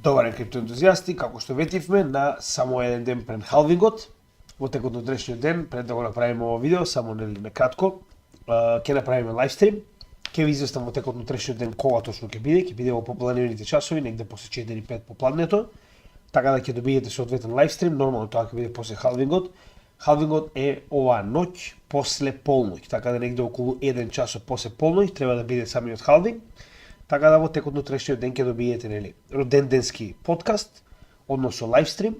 Добар ден, криптоентузијасти, како што ветивме на само еден ден пред халвингот, во текот на утрешниот ден, пред да го направиме ово видео, само на кратко, ќе направиме лайвстрим. Ќе ви известам во текот на утрешниот ден кога точно ќе биде во попланираните часови, негде после 4-5 попладнето, така да ќе добиете соодветен лайвстрим. Нормално тоа ќе биде после халвингот. Халвингот е оваа ноќ после полноќ, така да негде околу 1 часот после полноќ треба да биде самиот халвинг. Така да во текот на утрешниот ден ќе добиете роденденски подкаст, односно лайвстрим,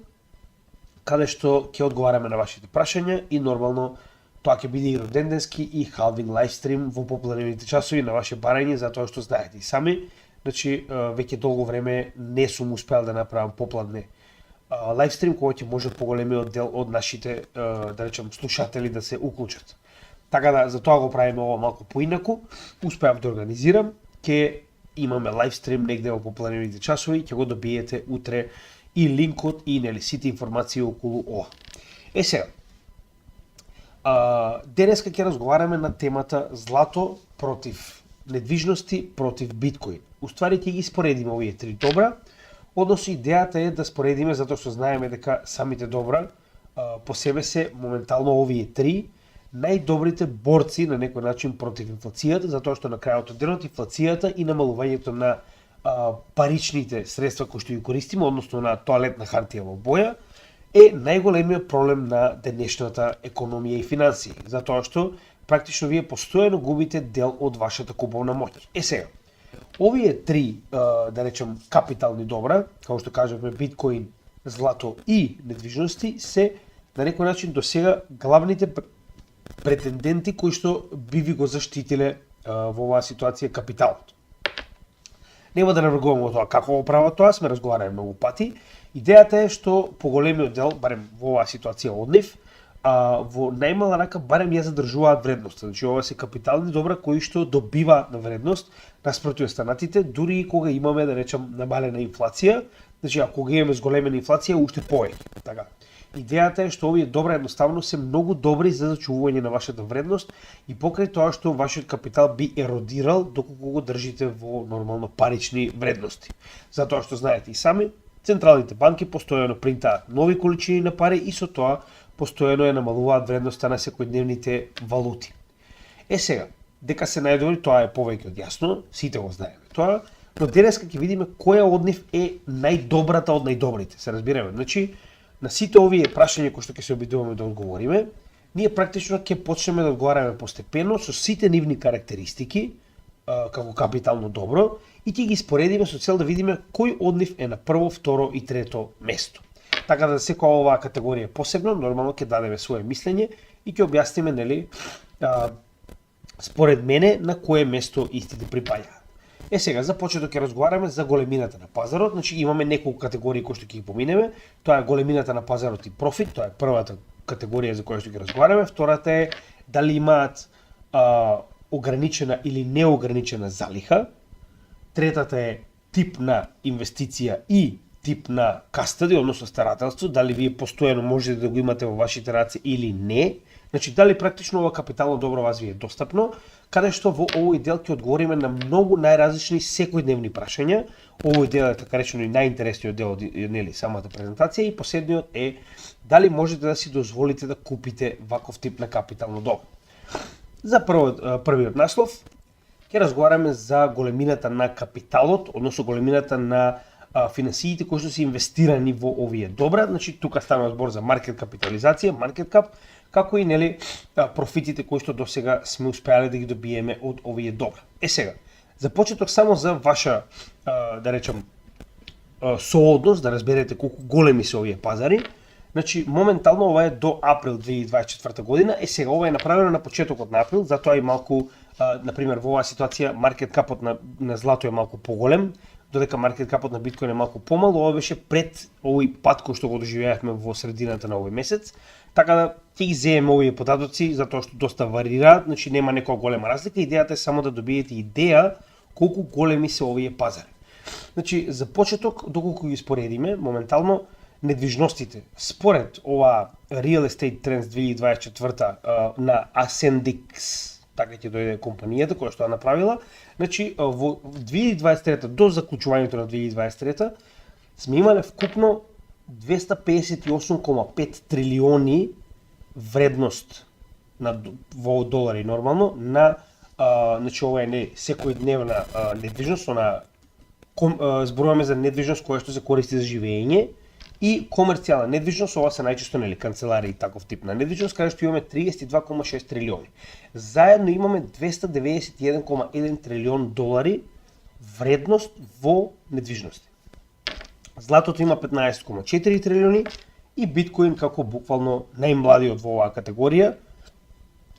каде што ќе одговараме на вашите прашања и нормално тоа ќе биде и роденденски и халвинг лайвстрим во попланираните часови на ваше барање, затоа што знаете и сами, значи веќе долго време не сум успеал да направам попладне лайвстрим кој ќе може поголемиот дел од нашите да речем слушатели да се уклучат. Така да за тоа го правиме ова малку поинаку, успеав да организирам, ќе имаме лайвстрим негде во попланираните часови, ќе го добиете утре и линкот и сите информации околу ова. Сега, денеска ќе разговараме на темата злато против недвижности против биткоин. Уствари ќе ги споредиме овие три добра, односно идејата е да споредиме затоа што знаеме дека самите добра по себе се моментално овие три најдобрите борци на некој начин против инфлацијата, затоа што на крајот од денот инфлацијата и намалувањето на паричните средства кои што ги користиме, односно на тоалетна хартија во боја, е најголемиот проблем на денешната економија и финансии, затоа што практично вие постојано губите дел од вашата куповна моќ. Сега, овие три, да речем, капитални добра, како што кажавме, биткоин, злато и недвижности, се на некој начин до сега главните претенденти кои што би ви го заштитиле во оваа ситуација капиталот. Нема да навргувам во тоа како го прават тоа, сме разговарали многу пати. Идејата е што поголемиот дел, барем во оваа ситуација од нив, во најмала рака барем ја задржуваат вредноста. Значи ова се капитални добра кои што добива на вредност наспроти останатите, дури и кога имаме, да речем, намалена инфлација. Значи ако кога имаме зголемена инфлација, уште повеќе. Така. Идејата е што овие добра едноставно се многу добри за зачувување на вашата вредност и покрај тоа што вашиот капитал би еродирал доколку го држите во нормално парични вредности. Затоа што знаете и сами, централните банки постојано принтаат нови количини на пари и со тоа постојано ја намалуваат вредноста на секојдневните валути. Сега, дека се најдобри, тоа е повеќе од јасно, сите го знаеме тоа, но денеска ќе видиме која од нив е најдобрата од најдобрите. Се разбираме, значи на сите овие прашања кои што ќе се обидуваме да одговориме, ние практично ќе почнеме да одговараме постепено со сите нивни карактеристики како капитално добро и ќе ги споредиме со цел да видиме кој од нив е на прво, второ и трето место. Така да секоја оваа категорија посебно, нормално ќе дадеме свое мислење и ќе објасниме според мене на кое место истите припаѓаат. Сега, за почеток ќе разговараме за големината на пазарот, значи имаме неколку категории кои што ќе ги поминеме. Тоа е големината на пазарот и профит, тоа е првата категорија за која што ќе разговараме. Втората е дали имаат ограничена или неограничена залиха. Третата е тип на инвестиција и тип на кастади, односно старателство, дали вие постојано можете да го имате во вашите раце или не. Значи, дали практично ова капитално добро вас ви е достапно, каде што во овој дел ќе одговориме на многу најразлични секојдневни прашања. Овој дел е така речено и најинтересниот дел од самата презентација и последниот е дали можете да си дозволите да купите ваков тип на капитално добро. За првиот наслов ќе разговараме за големината на капиталот, односно големината на финансиите кои што се инвестирани во овие добра. Значи тука стана збор за маркет капитализација, маркет кап, како и профитите кои што досега сме успеале да ги добиеме од овие добра. Сега, за почеток само за ваша, да речем, соодност, да разберете колку големи се овие пазари. Значи, моментално ова е до април 2024 година. Сега, ова е направено на почетокот на април, затоа и малку, например, во оваа ситуација, маркет капот на злато е малку поголем, додека маркет капот на биткоин е малку помал. Ова беше пред овој пат кој што го доживеавме во средината на овој месец. Така да ќе ги земеме овие податоци затоа што доста варираат, значи нема некоја голема разлика. Идејата е само да добиете идеја колку големи се овие пазари. Значи за почеток, доколку ги споредиме, моментално недвижностите според ова Real Estate Trends 2024 на Ascendix, така ќе дојде компанијата која што ја направила. Значи во 2023 до заклучувањето на 2023 сме имале вкупно 258,5 трилиони вредност во долари нормално на значи ова е не секојдневна недвижност, зборуваме за недвижност која што се користи за живење и комерцијална недвижност, ова се најчесто нели канцеларии и таков тип на недвижност, каде што имаме 32,6 трилиони. Заедно имаме 291,1 трилион долари вредност во недвижности. Златото има 15,4 трилиони и биткоин како буквално најмладиот во оваа категорија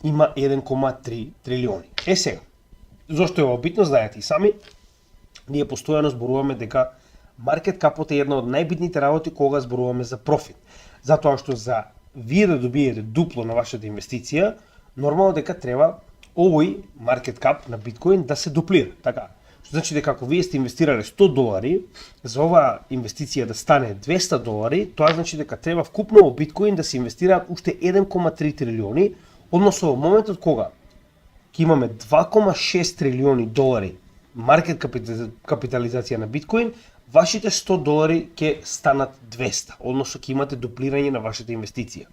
има 1,3 трилиони. Сега, зошто е ова битно, знаете и сами, ние постојано зборуваме дека маркет капот е една од најбитните работи кога зборуваме за профит. Затоа што за вие да добиете дупло на вашата инвестиција, нормално дека треба овој маркет кап на биткоин да се дуплира, така. Што значи дека ако вие сте инвестирале 100 долари, за оваа инвестиција да стане 200 долари, тоа значи дека треба вкупно во биткоин да се инвестираат уште 1,3 трилиони, односно во моментот кога ќе имаме 2,6 трилиони долари маркет капитализација на биткоин, вашите 100 долари ќе станат 200, односно ќе имате дуплирање на вашата инвестиција.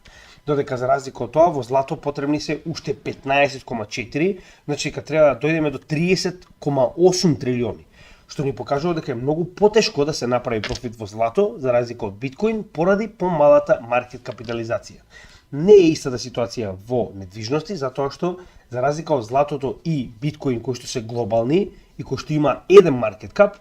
Додека за разлика од тоа, во злато потребни се уште 15,4, значи дека треба да дојдеме до 30,8 трилиони, што ни покажува дека е многу потешко да се направи профит во злато, за разлика од биткоин, поради помалата маркет капитализација. Не е истата ситуација во недвижности, затоа што, за разлика од златото и биткоин, кои што се глобални и кои што има еден маркет кап,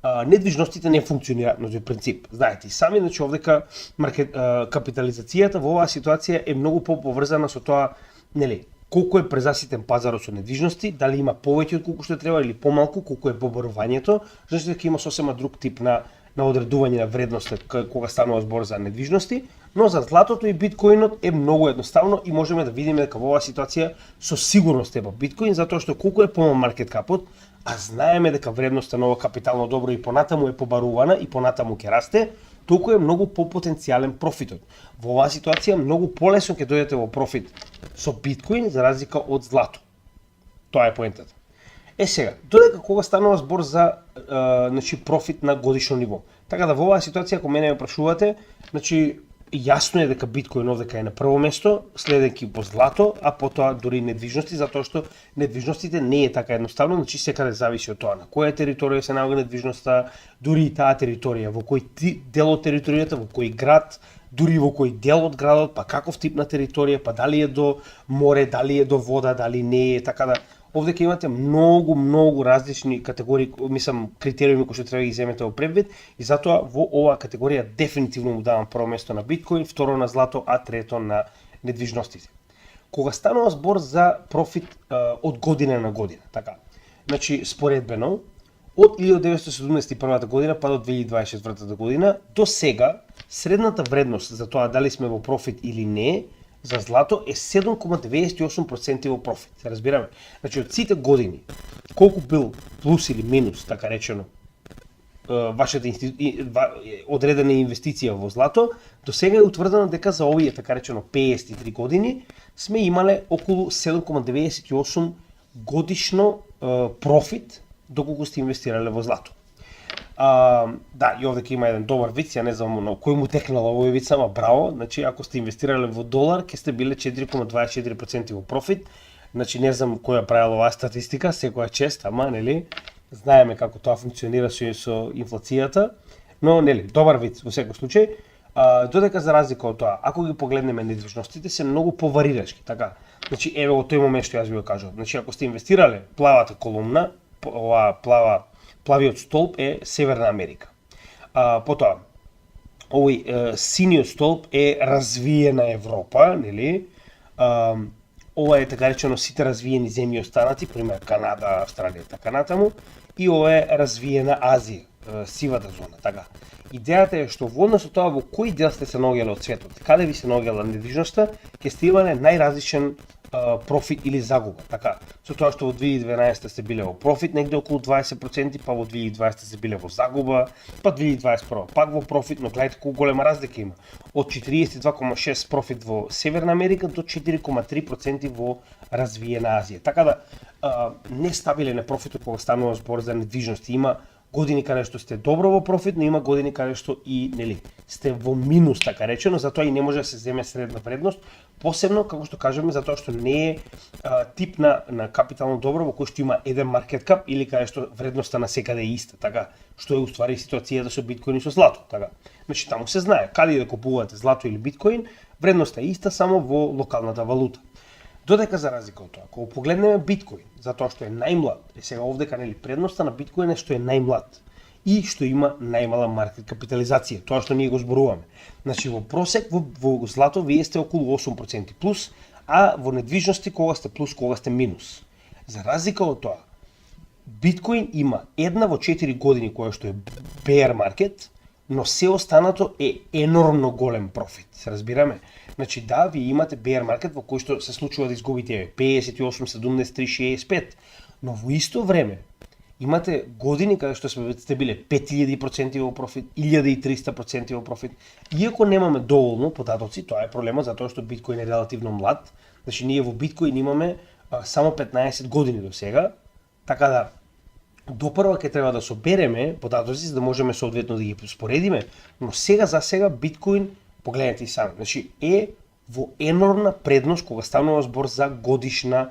недвижностите не функционираат на тој принцип. Знаете и сами, значи овдека капитализацијата во оваа ситуација е многу поврзана со тоа, нели, колку е презаситен пазарот со недвижности, дали има повеќе од колку што треба или помалку, колку е побарувањето, значи дека има сосема друг тип на одредување на вредноста кога станува збор за недвижности, но за златото и биткоинот е многу едноставно и можеме да видиме дека во оваа ситуација со сигурност е биткоин, затоа што колку е помал маркет капот, а знаеме дека вредноста на ова капитално добро и понатаму е побарувана и понатаму ќе расте, толку е многу попотенцијален профитот. Во оваа ситуација многу полесно ќе дојдете во профит со биткоин за разлика од злато. Тоа е поентата. Сега, додека кога станува збор за значи профит на годишно ниво. Така да во оваа ситуација ако мене ме прашувате, значи јасно е дека биткоин овдека е на прво место, следејќи по злато, а потоа дури недвижности, затоа што недвижностите не е така едноставно, значи секаде зависи од тоа на која територија се наоѓа недвижноста, дури и таа територија, во кој дел од територијата, во кој град, дури во кој дел од градот, па каков тип на територија, па дали е до море, дали е до вода, дали не е, така да овдека имате многу различни категории, мислам критериуми кои што треба да ги земете во предвид и затоа во оваа категорија дефинитивно му давам прво место на биткоин, второ на злато, а трето на недвижностите. Кога станува збор за профит од година на година, така. Значи споредбено од 1971 година па до 2024 година до сега средната вредност за тоа дали сме во профит или не за злато е 7,98% во профит. Се разбираме? Значи од сите години, колку бил плюс или минус, така речено, вашата одредена инвестиција во злато, до сега е утврдено дека за овие, така речено, 53 години, сме имале околу 7,98 годишно профит доколку сте инвестирале во злато. Да, и овдека има еден добар виц, ја не знам на кој му текнала овој виц, ама браво, значи ако сте инвестирале во долар, ќе сте биле 4,24% во профит, значи не знам кој ја правила оваа статистика, секоја чест, ама, нели, знаеме како тоа функционира со инфлацијата, но, нели, добар виц во секој случај, додека за разлика од тоа, ако ги погледнеме недвижностите, се многу поварирачки, така, значи, еве во тој момент што јас ви го кажав, значи ако сте инвестирале плавата колумна, оваа плавиот столб е Северна Америка. Потоа, овој синиот столб е развиена Европа, нели? Ова е така речено сите развиени земји останати, пример Канада, Австралија, така натаму, и ова е развиена Азија, сивата зона, така. Идејата е што во однос со тоа во кој дел сте се наоѓале од светот, каде ви се наоѓала недвижноста, ќе сте имале најразличен профит или загуба, така. Со тоа што во 2012 сте биле во профит негде околу 20%, па во 2020 сте биле во загуба, па 2021 пак во профит, но гледате колку голема разлика има. Од 42,6 профит во Северна Америка до 4,3% во развиена Азија. Така да нестабилен е профитот кога станува збор за недвижности. Има години каде што сте добро во профит, но има години каде што и сте во минус, така речено, затоа и не може да се земе средна вредност, посебно како што кажеме затоа што не е тип на капитално добро во кој што има еден маркет кап или каде што вредноста на секаде е иста, така што е уствари ситуацијата со биткоин и со злато, така. Значи таму се знае каде да купувате злато или биткоин, вредноста е иста само во локалната валута. Додека за разлика од тоа, кога погледнеме биткоин, затоа што е најмлад, сега овдека предноста на биткоин е што е најмлад и што има најмала маркет капитализација, тоа што ние го зборуваме. Значи во просек во злато вие сте околу 8% плюс, а во недвижности кога сте плюс, кога сте минус. За разлика од тоа, биткоин има една во 4 години која што е bear market, но се останато е енормно голем профит, се разбираме. Значи да, вие имате bear market во кој што се случува да изгубите 58, 73, 65, но во исто време имате години каде што сте биле 5000% во профит, 1300% во профит. Иако немаме доволно податоци, тоа е проблемот затоа што биткоин е релативно млад. Значи ние во биткоин имаме само 15 години до сега, така да допрва ќе треба да собереме податоци за да можеме соодветно да ги споредиме, но сега за сега биткоин, погледнете и сами, значи е во енормна предност кога станува збор за годишна,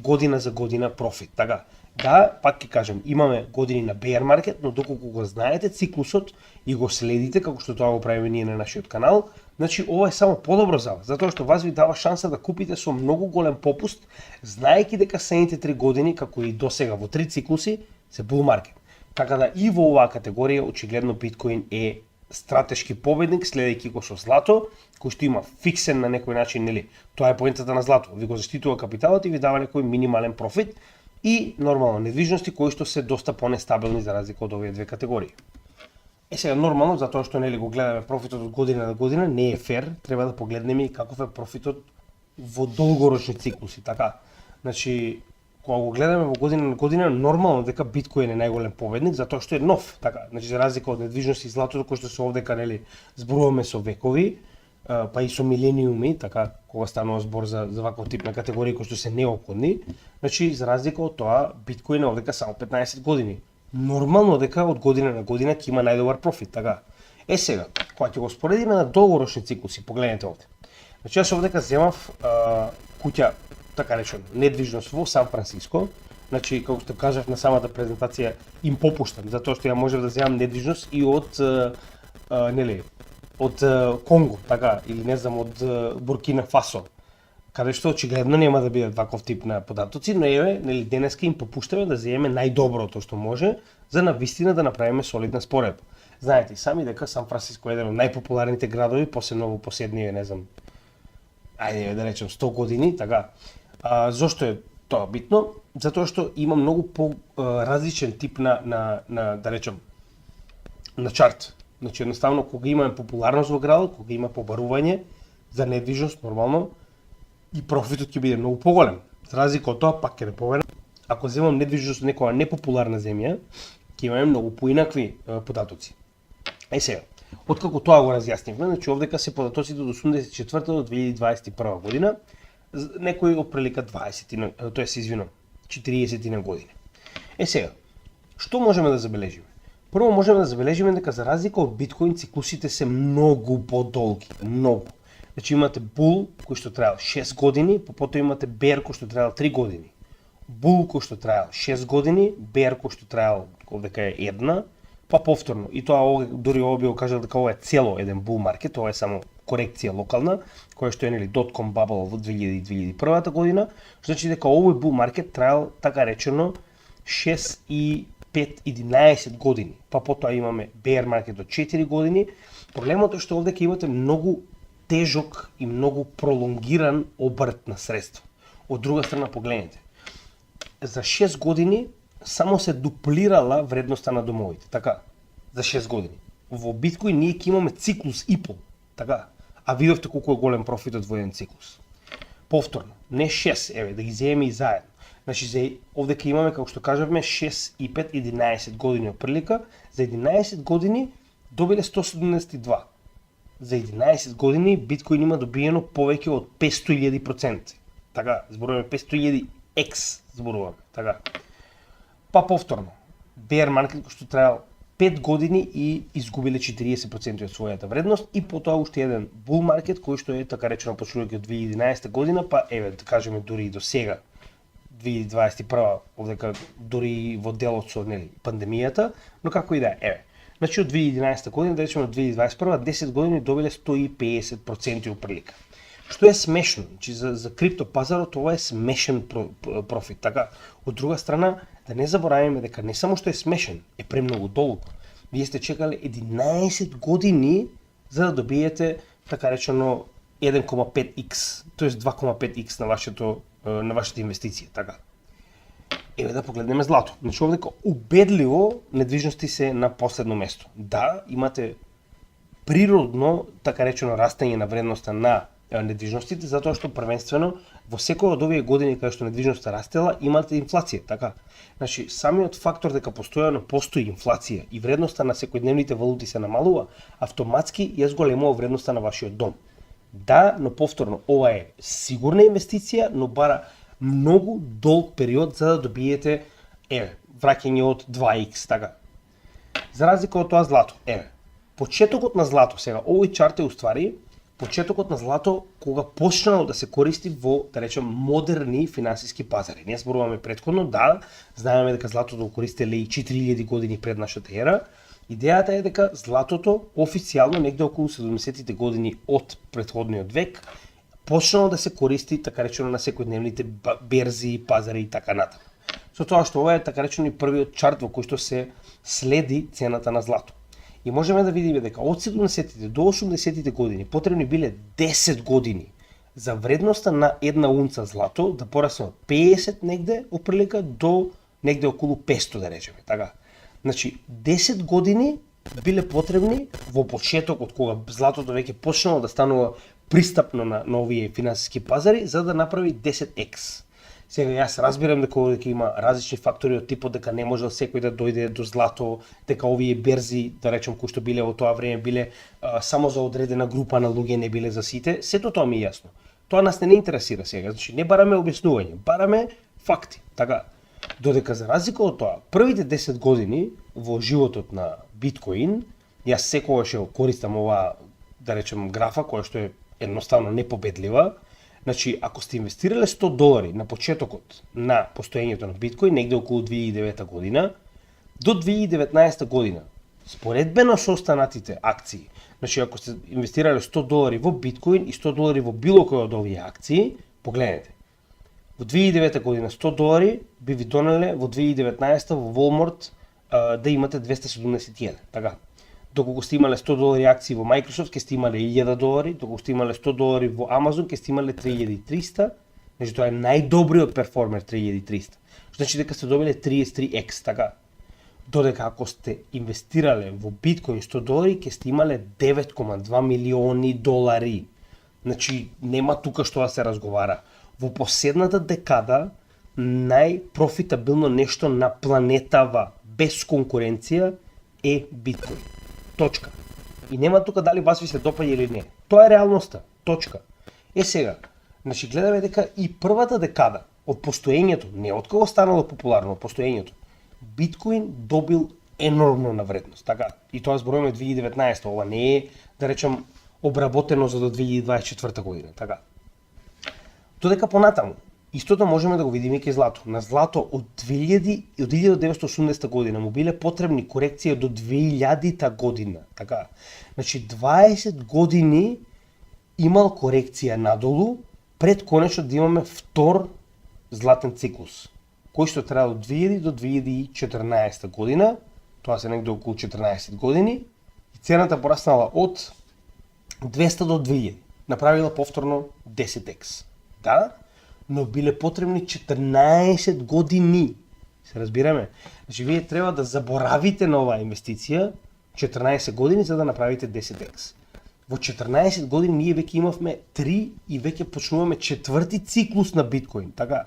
година за година профит. Така, да, пак ќе кажем, имаме години на bear market, но доколку го знаете циклусот и го следите како што тоа го правиме ние на нашиот канал, значи ова е само подобро за вас, затоа што вас ви дава шанса да купите со многу голем попуст, знаејќи дека следните 3 години, како и досега во 3 циклуси, се bull market. Така да и во оваа категорија очигледно биткоин е стратешки победник, следејќи го со злато, кој што има фиксен на некој начин, тоа е поентата на злато, ви го заштитува капиталот и ви дава некој минимален профит и нормално недвижности кои што се доста понестабилни за разлика од овие две категории. Сега нормално затоа што го гледаме профитот од година на година, не е фер, треба да погледнеме и каков е профитот во долгорочни циклуси, така. Значи кога го гледаме во година на година, нормално дека биткоин е најголем победник затоа што е нов, така. Значи за разлика од недвижности и златото кој што се овдека зборуваме со векови, па и со милениуми, така, кога станува збор за ваков тип на категории кои што се неопходни, значи за разлика од тоа биткоин е овдека само 15 години. Нормално дека од година на година ќе има најдобар профит, така. Сега, кога ќе го споредиме на долгорочни циклуси, погледнете овде. Значи јас овдека земав куќа, така речено, недвижност во Сан Франциско. Значи, како што кажав на самата презентација, им попуштам, затоа што ја можев да земам недвижност и од од Конго, така, или не знам, од Буркина Фасо, каде што очигледно нема да бидат ваков тип на податоци, но денеска им попуштаме да земеме најдоброто што може, за навистина да направиме солидна споредба. Знаете и сами дека Сан Франциско е еден од најпопуларните градови, посебно во последниве, не знам, ајде да речем 100 години, така. Зошто е тоа битно? Затоа што има многу различен тип на да речем на чарт. Значи едноставно кога имаме популарност во градот, кога има побарување за недвижност нормално и профитот ќе биде многу поголем. За разлика од тоа пак ќе наповедам, ако земам недвижност некоја непопуларна земја, ќе имаме многу поинакви податоци. Сега, откако тоа го разјаснивме, значи овдека се податоците од 84 до 2021 година, некои од прилика 40 на години. Сега, што можеме да забележиме? Прво можеме да забележиме дека за разлика од биткоин циклусите се многу подолги, многу. Значи имате бул кој што траел 6 години, потоа имате бер кој што траел 3 години. Бул кој што траел 6 години, бер кој што траел овдека е една, па повторно. И тоа дури ова би го кажал дека ова е цело еден бул маркет, ова е само корекција локална, која што е .com bubble во 2000-2001 година, што значи дека овој бул маркет траел така речено 6 и 5-11 години, па потоа имаме bear market од 4 години. Проблемот е што овдека имате многу тежок и многу пролонгиран обрт на средства. Од друга страна погледнете, за 6 години само се дуплирала вредноста на домовите, така, за 6 години. Во биткоин ние ќе имаме циклус и пол, така, а видовте колку е голем профитот во еден циклус. Повторно, не 6, да ги земеме и заедно. Значи, овде имаме, како што кажавме, 6 и 5, 11 години од прилика. За 11 години добиле 172. За 11 години биткоин има добиено повеќе од 500.000%. Така, зборуваме 500.000 X, зборуваме, така. Па повторно, bear market кој што траел 5 години и изгубиле 40% од својата вредност и потоа уште еден bull market кој што е така речено почнувајќи од 2011 година, па еве да кажеме дури и до сега 2021 овдека дури во делот со пандемијата, но како и да е, еве. Значи од 2011 година, да речеме од 2021, 10 години добиле 150% оприлика. Што е смешно, значи за крипто пазарот ова е смешен профит, така. Од друга страна, да не забораваме дека не само што е смешен, е премногу долг. Вие сте чекале 11 години за да добиете така речено 1,5x, тоест 2,5x на вашата инвестиција, така. Еве да погледнеме злато. Значи овдека убедливо недвижности се на последно место. Да, имате природно така речено растење на вредноста на недвижностите, затоа што првенствено во секоја од овие години каде што недвижноста растела имате инфлација, така. Значи самиот фактор дека постојано постои инфлација и вредноста на секојдневните валути се намалува, автоматски ја зголемува вредноста на вашиот дом. Да, но повторно, ова е сигурна инвестиција, но бара многу долг период за да добиете враќање од 2x, така. За разлика од тоа злато, почетокот на злато, сега овој чарт е уствари почетокот на злато кога почнало да се користи во, да речем, модерни финансиски пазари. Ние зборуваме претходно, да, знаеме дека златото го користеле и 4000 години пред нашата ера. Идејата е дека златото официјално негде околу 70-тите години од претходниот век почнало да се користи така речено на секојдневните берзи, пазари и така натаму. Со тоа што ова е така речено и првиот чарт во кој што се следи цената на злато. И можеме да видиме дека од 70-тите до 80-тите години потребни биле 10 години за вредноста на една унца злато да порасне од 50 негде оприлика до негде околу 500 да речеме, така. Значи 10 години биле потребни во почетокот кога златото веќе почнало да станува пристапно на овие финансиски пазари за да направи 10x. Сега јас разбирам дека има различни фактори од типот дека не можел секој да дојде до злато, дека овие берзи, да речем, кои што биле во тоа време биле само за одредена група на луѓе, не биле за сите, сето тоа ми е јасно. Тоа нас не интересира сега, значи не бараме објаснување, бараме факти, така. Додека за разлика од тоа, првите 10 години во животот на биткоин, јас секогаш користам оваа, да речем, графа која што е едноставно непобедлива. Значи, ако сте инвестирале $100 на почетокот на постоењето на биткоин, негде околу 2009 година, до 2019 година, споредбено со останатите акции, значи ако сте инвестирале $100 во биткоин и $100 во било кој од овие акции, погледнете. Во 2009 година $100 би ви донеле во 2019 во Walmart да имате 271, така. Доколку сте имале $100 акции во Microsoft, ќе сте имале $1000, доколку сте имале $100 во Amazon, ќе сте имале 3300, значи тоа е најдобриот перформер 3300. Значи дека сте добиле 33x, така. Додека ако сте инвестирале во биткоин $100, ќе сте имале $9,2 милиони. Значи нема тука што да се разговара. Во последната декада најпрофитабилно нешто на планетава без конкуренција е биткоин. Точка. И нема тука дали вас ви се допаѓа или не. Тоа е реалноста. Точка. Сега, значи гледаме дека и првата декада од постоењето, не од кога станало популарно, постоењето, биткоин добил енормно на вредност, така. И тоа зборуваме 2019, ова не е, да речем, обработено за до 2024 година, така. Додека понатаму, истото можеме да го видиме и кај злато. На злато од 1980 година му биле потребни корекции до 2000 година, така. Значи 20 години имал корекција надолу пред конечно да имаме втор златен циклус, кој што трае од 2000 до 2014 година, тоа се негде околу 14 години, и цената пораснала од 200 до 2000, направила повторно 10x. Да, но биле потребни 14 години. Се разбираме? Значи вие треба да заборавите на оваа инвестиција 14 години за да направите 10x. Во 14 години ние веќе имавме 3 и веќе почнуваме четврти циклус на биткоин, така?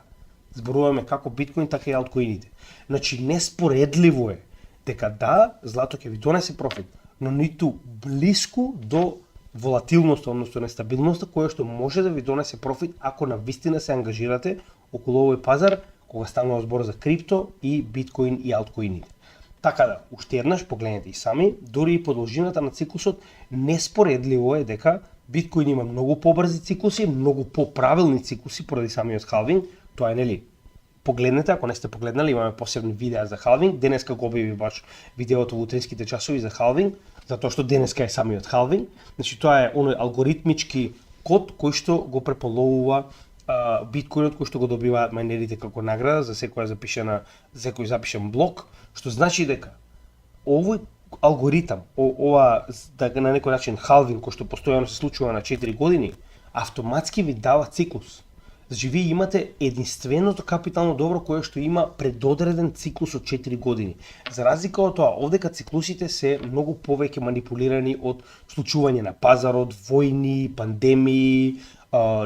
Зборуваме како биткоин, така и алткоините. Значи неспоредливо е дека да, злато ќе ви донесе профит, но ниту блиску до волатилноста, односно нестабилноста, која што може да ви донесе профит ако навистина се ангажирате околу овој пазар, кога станува збор за крипто и биткоин и алткоините. Така да, уште еднаш погледнете и сами, дури и по должината на циклусот, неспоредливо е дека биткоин има многу побрзи циклуси, многу поправилни циклуси поради самиот халвинг. Тоа е, нели, погледнете, ако не сте погледнали, имаме посебни видеа за халвинг. Денеска го обjaви баш видеото во утринските часови за халвинг, затоа што денеска е самиот халвинг. Значи тоа е оној алгоритмички код кој што го преполовува биткоинот, кој што го добиваат майнерите како награда за секој запишен блок, што значи дека овој алгоритам, ова на некој начин халвинг кој што постојано се случува на 4 години, автоматски ви дава циклус. Значи вие имате единственото капитално добро кое што има предодреден циклус од 4 години. За разлика од тоа, овдека циклусите се многу повеќе манипулирани од случување на пазарот, војни, пандемии,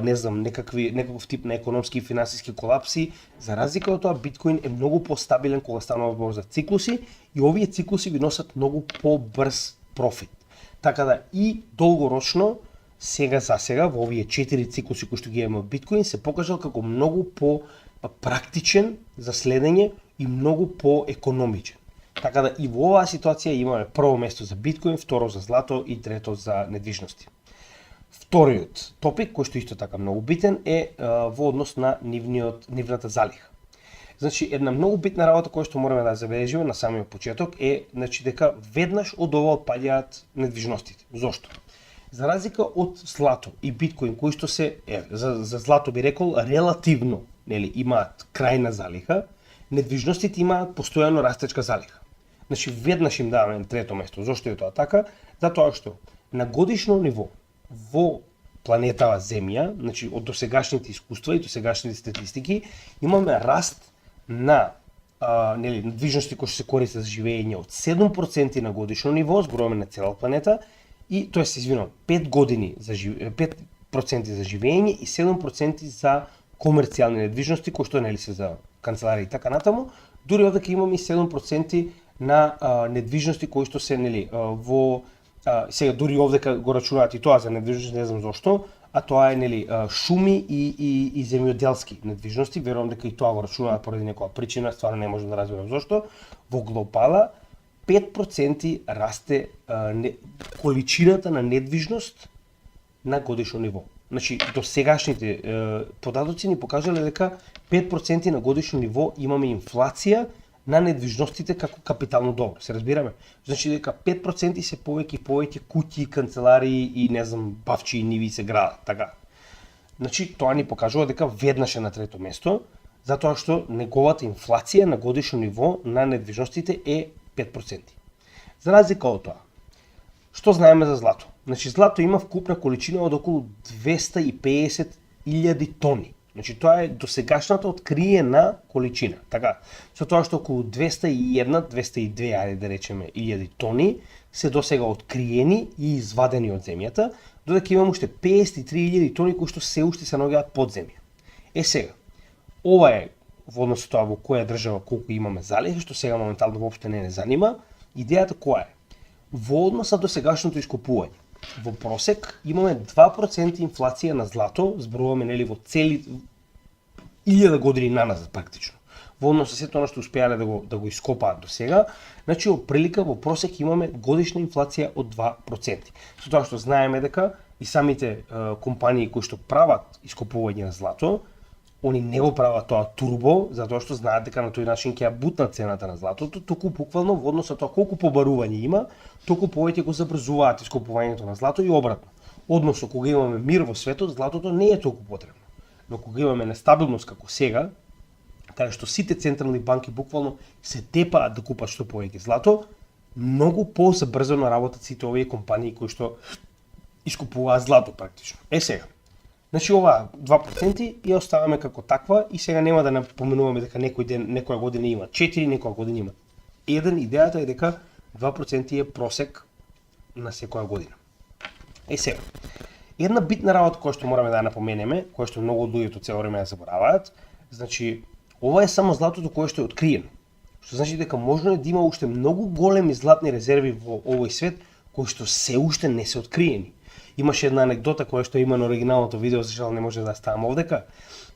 не знам, некаков тип на економски и финансиски колапси. За разлика од тоа, биткоин е многу постабилен кога станува збор за циклуси и овие циклуси ви носат многу побрз профит. Така да и долгорочно сега за сега во овие 4 циклуси кои што ги имаме од биткоин се покажал како многу по практичен за следење и многу по економичен. Така да и во оваа ситуација имаме прво место за биткоин, второ за злато и трето за недвижности. Вториот топик кој што исто така многу битен е во однос на нивната залиха. Значи една многу битна работа која што мораме да забележиме на самиот почеток е дека веднаш од ова отпаѓаат недвижностите. Зошто? За разлика од злато и биткоин кои што за злато би рекол релативно, нели, имаат крајна залиха, недвижностите имаат постојано растечка залиха. Значи веднаш им даваме трето место. Зошто е тоа така? Затоа што на годишно ниво во планетава Земја, значи од досегашните искуства и досегашните статистики, имаме раст на недвижности кои што се користат за живење од 7% на годишно ниво, зборуваме на цела планета, и тоа се 5 години за 5% за живење и 7% за комерцијални недвижности кои што нели се за канцеларии и така натаму. Дури овдека имаме и 7% на недвижности кои што се нели во сега дури овдека го рачунаат и тоа за недвижности, не знам зошто, а тоа е нели шуми и земјоделски недвижности. Верувам дека и тоа го рачунаат поради некоја причина, стварно не можам да разберам зошто. Во глобала 5% расте количината на недвижност на годишно ниво. Значи, до сегашните податоци ни покажале дека 5% на годишно ниво имаме инфлација на недвижностите како капитално добро. Се разбираме? Значи дека 5% се повеќе и повеќе куќи, канцеларии и не знам, бавчи и ниви се градат, така. Значи тоа ни покажува дека веднаш е на трето место, затоа што неговата инфлација на годишно ниво на недвижностите е 5%. За разлика од тоа, што знаеме за злато? Значи злато има вкупна количина од околу 250.000 тони. Значи тоа е досегашната откриена количина. Така, со тоа што околу 202, ајде да речеме, 1000 тони се досега откриени и извадени од земјата, додека имаме уште 53.000 тони кои што се уште се наоѓаат под земја. Сега, ова е во однос со тоа во која држава колку имаме залиха, што сега моментално воопште не занима. Идејата која е? Во однос на досегашното искупување, во просек имаме 2% инфлација на злато, зборуваме нели во цели 1000 години наназад практично. Во однос со сето она што успеале да го ископаат до сега, значи оприлика во просек имаме годишна инфлација од 2%. Со тоа што знаеме дека и самите компании кои што прават ископување на злато, они не го прават тоа турбо, затоа што знаат дека на тој начин ќе ја бутнат цената на златото, туку буквално во однос на тоа колку побарување има, толку повеќе го забрзуваат искупувањето на злато и обратно. Односно, кога имаме мир во светот, златото не е толку потребно. Но кога имаме нестабилност како сега, каде што сите централни банки буквално се тепаат да купат што повеќе злато, многу позабрзано работат сите овие компании кои што искупуваат злато практично. Сега, значи ова 2% ја оставаме како таква и сега нема да напоменуваме дека некој ден, некоја година има 4, некоја година има 1. Идејата е дека 2% е просек на секоја година. Сега, една битна работа која што мораме да напоменеме, која што многу од луѓето цело време ја забораваат, значи ова е само златото кое што е откриено. Што значи дека можно е да има уште многу големи златни резерви во овој свет кои што се уште не се откриени. Имаше една анекдота која што има на оригиналното видео, за жал не може да ставам овдека.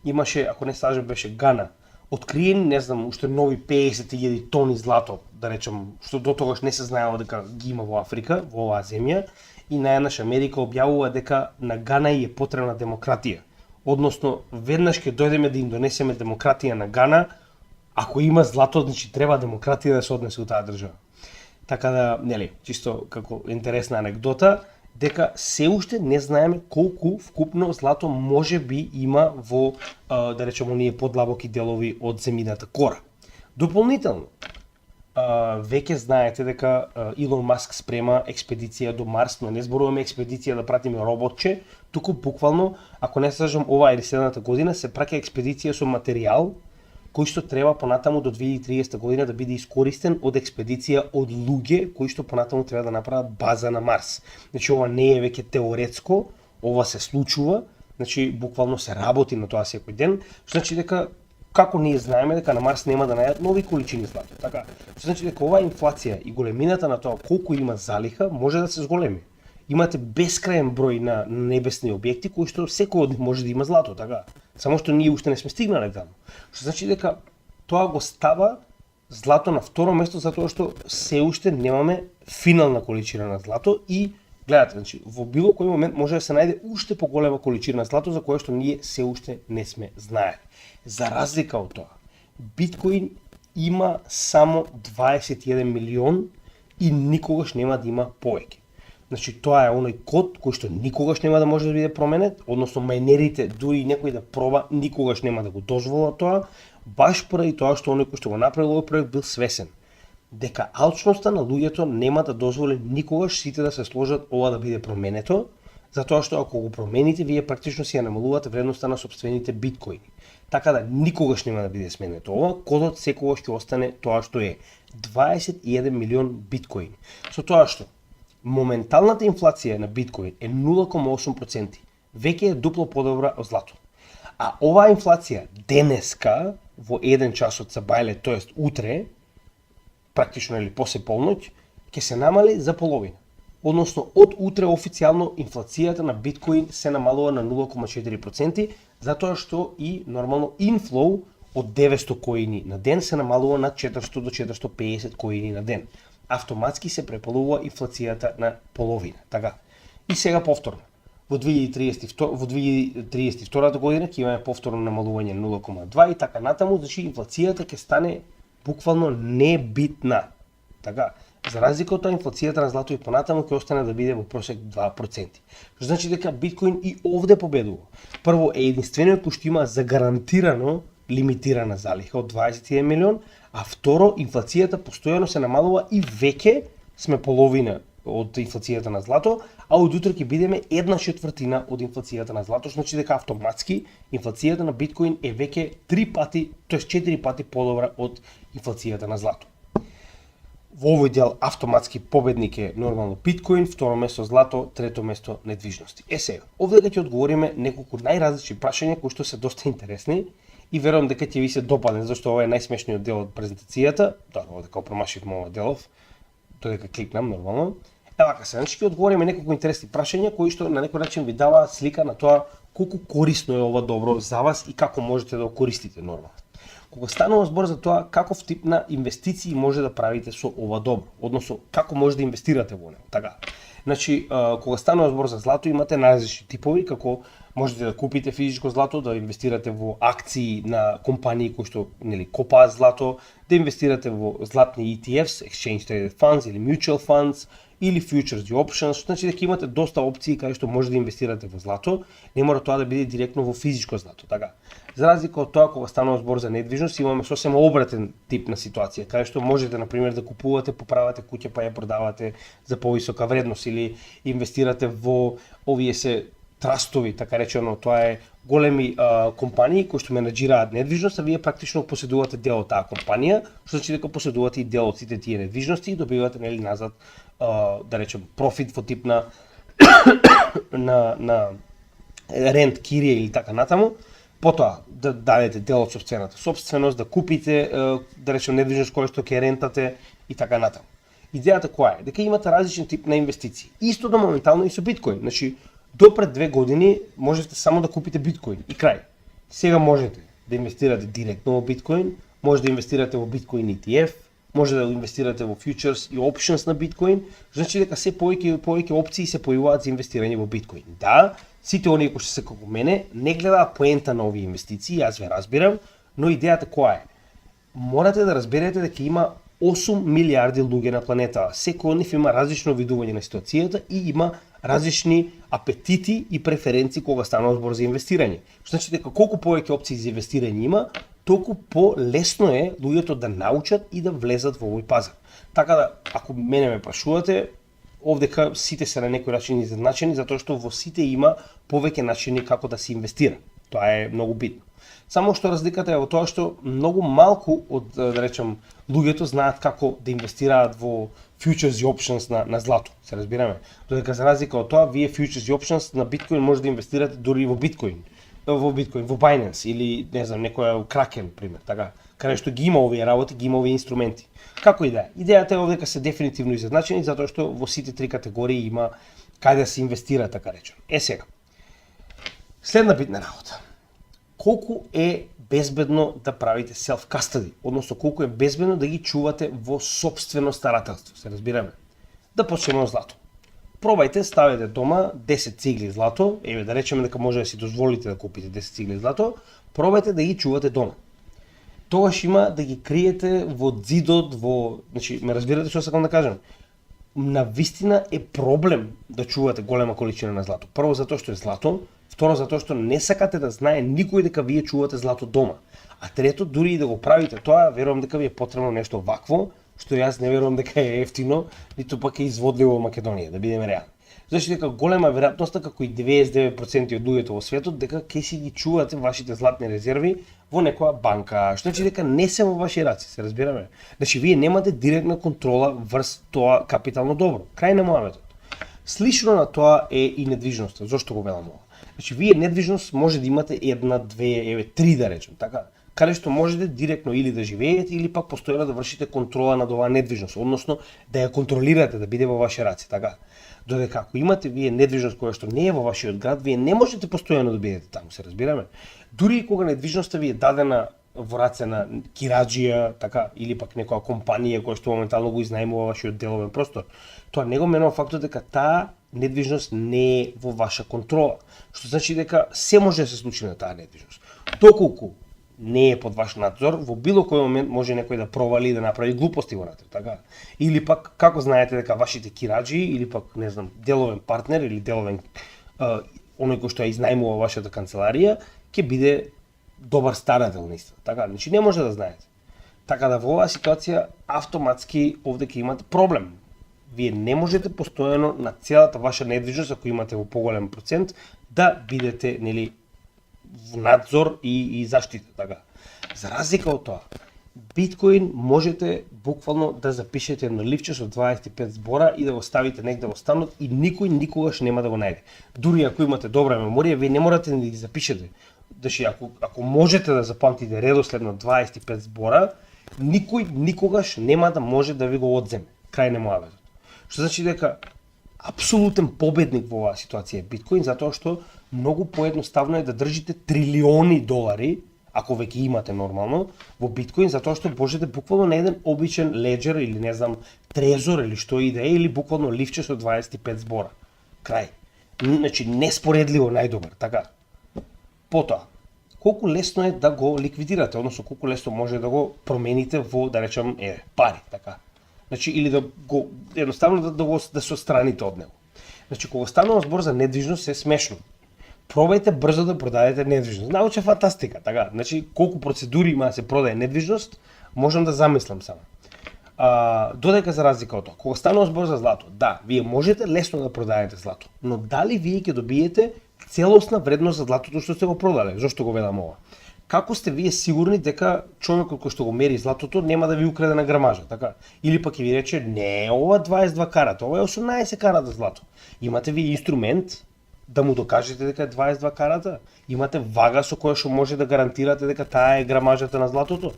Имаше, ако не стажам, беше Гана, откриени, не знам, уште нови 50.000 тони злато, да речем, што до тогаш не се знаело дека ги има во Африка, во оваа земја, и најнаш Америка објавува дека на Гана е потребна демократија. Односно, веднаш ќе дојдеме да им донесеме демократија на Гана, ако има злато, значи треба демократија да се однесе у таа држава. Така да, нели, чисто како интересна анегдота, дека се уште не знаеме колку вкупно злато може би има во, да речеме, оние подлабоки делови од земјината кора. Дополнително, веќе знаете дека Илон Маск спрема експедиција до Марс, но не зборуваме експедиција да пратиме роботче, туку буквално, ако не се лажам, оваа или следната година се праќа експедиција со материјал кој што треба понатаму до 2030 година да биде искористен од експедиција од луѓе кои што понатаму треба да направат база на Марс. Значи ова не е веќе теоретско, ова се случува, значи буквално се работи на тоа секој ден, што значи дека како ние знаеме дека на Марс нема да најдат нови количини злато, така. Што значи дека оваа инфлација и големината на тоа колку има залиха може да се зголеми. Имате бескраен број на небесни објекти кои што секој од нив може да има злато, така. Само што ние уште не сме стигнале таму. Што значи дека тоа го става злато на второ место затоа што се уште немаме финална количина на злато и гледате, значи во било кој момент може да се најде уште поголема количина злато за која што ние се уште не сме знаели. За разлика од тоа, биткоин има само 21 милион и никогаш нема да има повеќе. Значи тоа е оној код кој што никогаш нема да може да биде променет, односно мајнерите, дури некој да проба, никогаш нема да го дозволат тоа, баш поради тоа што оној кој што го направил овој проект бил свесен дека алчноста на луѓето нема да дозволи никогаш сите да се сложат ова да биде променето, затоа што ако го промените, вие практично си ја намалувате вредноста на сопствените биткоини. Така да никогаш нема да биде сменето ова, кодот секогаш ќе остане тоа што е 21 милион биткоини. Со тоа што моменталната инфлација на биткоин е 0,8%, веќе е дупло подобра од злато. А оваа инфлација денеска во 1 час од сабајле, тоест утре, практично или после полноќ, ќе се намали за половина. Односно, од утре официјално инфлацијата на биткоин се намалува на 0,4%, затоа што и нормално инфлоу од 900 коини на ден се намалува на 400 до 450 коини на ден. Автоматски се препалува инфлацијата на половина. Така. И сега повторно. Во 2032 година ќе имаме повторно намалување 0,2 и така натаму, значи инфлацијата ќе стане буквално небитна. Така. За разлика од тоа, инфлацијата на злато и понатаму ќе остане да биде во просек 2%. Што значи дека биткоин и овде победува. Прво е единствениот кој што има загарантирано лимитирана залиха од 21 милион, а второ, инфлацијата постојано се намалува и веќе сме половина од инфлацијата на злато, а од утре ќе бидеме 1/4 од инфлацијата на злато, што значи дека автоматски инфлацијата на биткоин е веќе 3 пати, тоест 4 пати подобра од инфлацијата на злато. Во овој дел автоматски победник е нормално биткоин, второ место злато, трето место недвижности. Сега, овде ќе одговориме неколку најразлични прашања кои што се доста интересни и верувам дека ќе ви се допадне, зашто ова е најсмешниот дел од презентацијата. Добро, дека промашивме ова делов, додека кликнам нормално. Вака се, значи ќе одговориме неколку интересни прашања кои што на некој начин ви даваат слика на тоа колку корисно е ова добро за вас и како можете да го користите нормално. Кога станува збор за тоа каков тип на инвестиции може да правите со ова добро, односно како може да инвестирате во него, така. Значи, кога станува збор за злато, имате најразлични типови, како можете да купите физичко злато, да инвестирате во акции на компании кои што копаат злато, да инвестирате во златни ETFs, Exchange Traded Funds или Mutual Funds, или Futures и Options, што значи дека имате доста опции каде што може да инвестирате во злато, не мора тоа да биде директно во физичко злато, така. За разлика од тоа, кога станува збор за недвижност, имаме сосема обратен тип на ситуација, каде што можете, например, да купувате, поправате куќа па ја продавате за повисока вредност или инвестирате во овие се трастови, така речено, тоа е големи компании кои што менаџираат недвижност, а вие практично поседувате дел од таа компанија, што значи дека поседувате и дел од сите тие недвижности и добивате назад, да речем, профит во тип на на рент, кирија или така натаму. Потоа да дадете дел од сопствената собственост, да купите, да речем, недвижност која што ќе рентате и така натаму. Идејата која е? Дека имате различен тип на инвестиции. Исто до моментално и со биткоин. Значи, до пред 2 години можете само да купите биткоин и крај. Сега можете да инвестирате директно во биткоин, може да инвестирате во биткоин ETF, може да инвестирате во фьючерс и опшенс на биткоин, значи дека се повеќе и повеќе опции се појавуваат за инвестирање во биткоин. Да, сите оние кои што се како мене не гледаат поента на овие инвестиции, јас ве разбирам, но идејата која е? Морате да разберете дека има 8 милиарди луѓе на планетава. Секој од нив има различно видување на ситуацијата и има различни апетити и преференции кога станува збор за инвестирање. Што значи дека колку повеќе опции за инвестирање има, толку полесно е луѓето да научат и да влезат во овој пазар. Така да, ако мене ме прашувате, овдека сите се на некој начин изедначени, затоа што во сите има повеќе начини како да се инвестира. Тоа е многу битно. Само што разликата е во тоа што многу малку од, да речем, луѓето знаат како да инвестираат во futures и options на злато, се разбираме. Додека за разлика од тоа, вие futures и options на биткоин може да инвестирате дури во биткоин, во Binance или не знам, некоја Kraken пример, така, каде што ги има овие работи, ги има овие инструменти. Како и да е, идејата е овдека се дефинитивно изедначени затоа што во сите три категории има каде да се инвестира, така речено. Сега. Следна битна работа. Колку е безбедно да правите self-custody, односно колку е безбедно да ги чувате во сопствено старателство, се разбираме. Да почнеме од злато. Пробајте, ставете дома 10 цигли злато, еве да речеме дека може да си дозволите да купите 10 цигли злато, пробајте да ги чувате дома. Тогаш има да ги криете во зидот, значи ме разбирате што сакам да кажам. На вистина е проблем да чувате голема количина на злато. Прво затоа што е злато, второ затоа што не сакате да знае никој дека вие чувате злато дома. А трето, дури и да го правите тоа, верувам дека ви е потребно нешто вакво, што јас не верувам дека е ефтино, ниту пак е изводливо во Македонија, да бидеме реални. Зашто дека голема веројатноста, како и 99% од луѓето во светот, дека ќе си ги чувате вашите златни резерви во некоја банка, што значи дека не се во ваши раци, се разбираме. Значи вие немате директна контрола врз тоа капитално добро. Крај на мојаветот. Слично на тоа е и недвижноста. Зошто го велам ова? Значи вие недвижност може да имате една, две, еве три да речем, така? Каде што можете директно или да живеете или пак постојано да вршите контрола над оваа недвижност, односно да ја контролирате, да биде во ваши раци, така? Додека ако имате вие недвижност која што не е во вашиот град, вие не можете постојано да бидете таму, се разбираме. Дури и кога недвижноста ви е дадена во раце на кираџија, така, или пак некоја компанија која што моментално го изнајмува вашиот деловен простор, тоа не го менува фактот дека таа недвижност не е во ваша контрола, што значи дека се може да се случи на таа недвижност. Доколку не е под ваш надзор, во било кој момент може некој да провали и да направи глупости во натре, така? Или пак како знаете дека вашите кираџи или пак не знам, деловен партнер или деловен оној кој што ја изнајмува вашата канцеларија ќе биде добар старател наистина, така? Значи не може да знаете. Така да во оваа ситуација автоматски овде ќе имате проблем. Вие не можете постојано на целата ваша недвижност, ако имате во поголем процент, да бидете, нели, в надзор и заштита, така. За разлика од тоа, биткоин можете буквално да запишете едно ливче со 25 збора и да го ставите негде во станот и никој никогаш нема да го најде. Дури ако имате добра меморија, вие не морате да ги запишете. Значи, ако можете да запамтите редоследно 25 збора, никој никогаш нема да може да ви го одземе. Крај на мојаветот. Што значи дека апсолутен победник во оваа ситуација е биткоин, затоа што многу поедноставно е да држите трилиони долари, ако веќе имате нормално, во биткоин, затоа што можете буквално на еден обичен леџер или не знам, трезор или што и да е, или буквално ливче со 25 збора. Крај. Значи, неспоредливо најдобар, така. Потоа, колку лесно е да го ликвидирате, односно колку лесно може да го промените во, да речем, пари, така. Значи, или да го едноставно да се отстраните од него. Значи, кога станува збор за недвижност, е смешно. Пробајте брзо да продадете недвижност. Науча фантастика, така. Значи, колку процедури има да се продае недвижност, можам да замислам само. Додека за разлика од тоа, кога станува збор за злато, да, вие можете лесно да продадете злато, но дали вие ќе добиете целосна вредност за златото што сте го продале? Зошто го велам ова? Како сте вие сигурни дека човекот кој што го мери златото нема да ви украде на грамажа, така? Или пак ќе ви рече, не, ова 22 карата, ова е 18 карата злато. Имате ви инструмент да му докажете дека е 22 карата? Имате вага со која што може да гарантирате дека таа е грамажата на златото?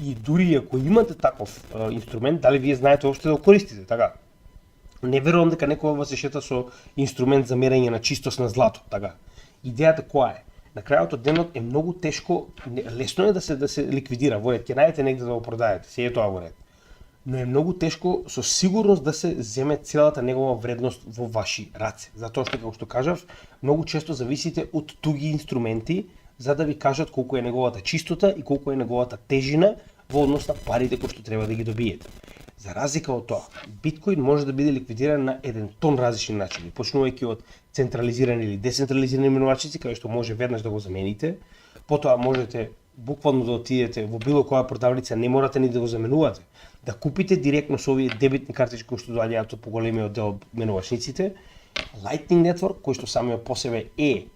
И дури ако имате таков инструмент, дали вие знаете општо да го користите, така? Не верувам дека некој вас се шета со инструмент за мерење на чистост на злато, така? Идејата која е? На крајот од денот е многу тешко, лесно е да се ликвидира, во ред, ќе најдете негде да го продаете, се е тоа во ред. Но е многу тешко со сигурност да се земе целата негова вредност во ваши раце. Затоа што, како што кажав, многу често зависите од туги инструменти за да ви кажат колку е неговата чистота и колку е неговата тежина во однос на парите кои што треба да ги добиете. За разлика од тоа, биткоин може да биде ликвидиран на еден тон различни начини, почнувајќи од централизирани или децентрализирани менувачници, каде што може веднаш да го замените, потоа можете буквално да отидете во било која продавница, не морате ни да го заменувате, да купите директно со овие дебитни картички кои што доаѓаат од поголемиот дел од менувачниците, Lightning Network, кој што самиот по себе е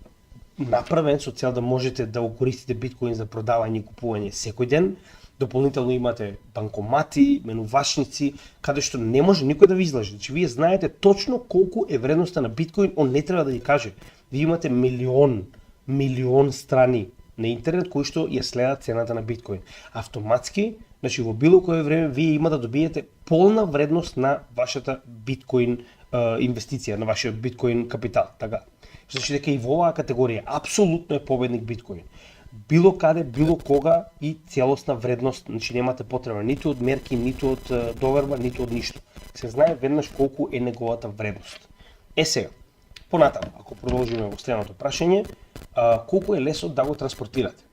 направен со цел да можете да го користите биткоин за продавање и купување секој ден. Дополнително имате банкомати, менувачници, каде што не може никој да ви излаже. Значи, вие знаете точно колку е вредноста на биткоин, он не треба да ви каже. Вие имате милион страни на интернет кои што ја следат цената на биткоин. Автоматски, значи во било кое време вие има да добиете полна вредност на вашата биткоин инвестиција, на вашиот биткоин капитал, така. Значи дека и во оваа категорија апсолутно е победник биткоин. Било каде, било кога и целосна вредност, значи немате потреба ниту од мерки, ниту од доверба, ниту од ништо. Се знае веднаш колку е неговата вредност. Сега, понатаму, ако продолжиме во следното прашање, колку е лесно да го транспортирате?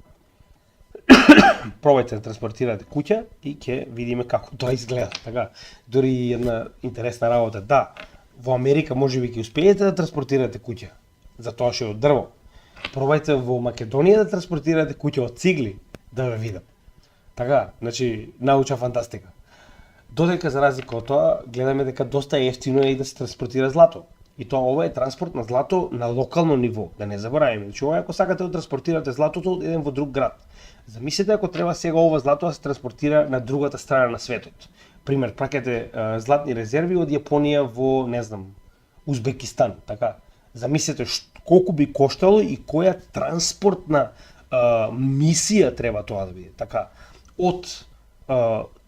Пробајте да транспортирате куќа и ќе видиме како тоа изгледа. Така, дури една интересна работа. Да, во Америка можеби ќе успеете да транспортирате куќа, затоа што е од дрво. Пробајте во Македонија да транспортирате куќа од цигли, да ве видам. Така, значи, научна фантастика. Додека за разлика од тоа, гледаме дека доста ефтино е и да се транспортира злато. И тоа ова е транспорт на злато на локално ниво, да не забораваме. Значи, ова ако сакате да транспортирате златото од еден во друг град. Замислете ако треба сега ова злато да се транспортира на другата страна на светот. Пример, праќате златни резерви од Јапонија во, не знам, Узбекистан, така. Замислете колку би коштало и која транспортна мисија треба тоа да биде, така. Од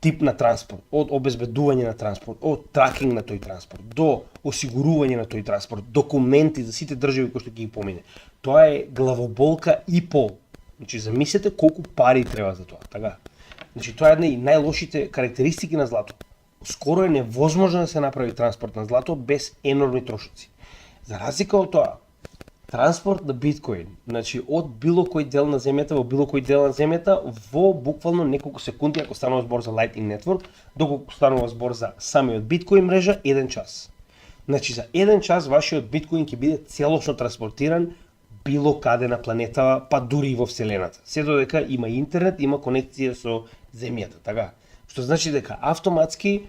тип на транспорт, од обезбедување на транспорт, од тракинг на тој транспорт, до осигурување на тој транспорт, документи за сите држави кои што ќе ги помине. Тоа е главоболка и пол. Значи, замислете колку пари треба за тоа, така. Значи, тоа е една и најлошите карактеристики на злато. Скоро е невозможно да се направи транспорт на злато без енормни трошоци. За разлика од тоа, транспорт на биткоин, значи од било кој дел на земјата во било кој дел на земјата во буквално неколку секунди, ако станува збор за Lightning Network, доколку станува збор за самиот биткоин мрежа, 1 час. Значи за 1 час вашиот биткоин ќе биде целосно транспортиран било каде на планетава, па дури и во вселената. Се додека има интернет, има конекција со земјата, така. Што значи дека автоматски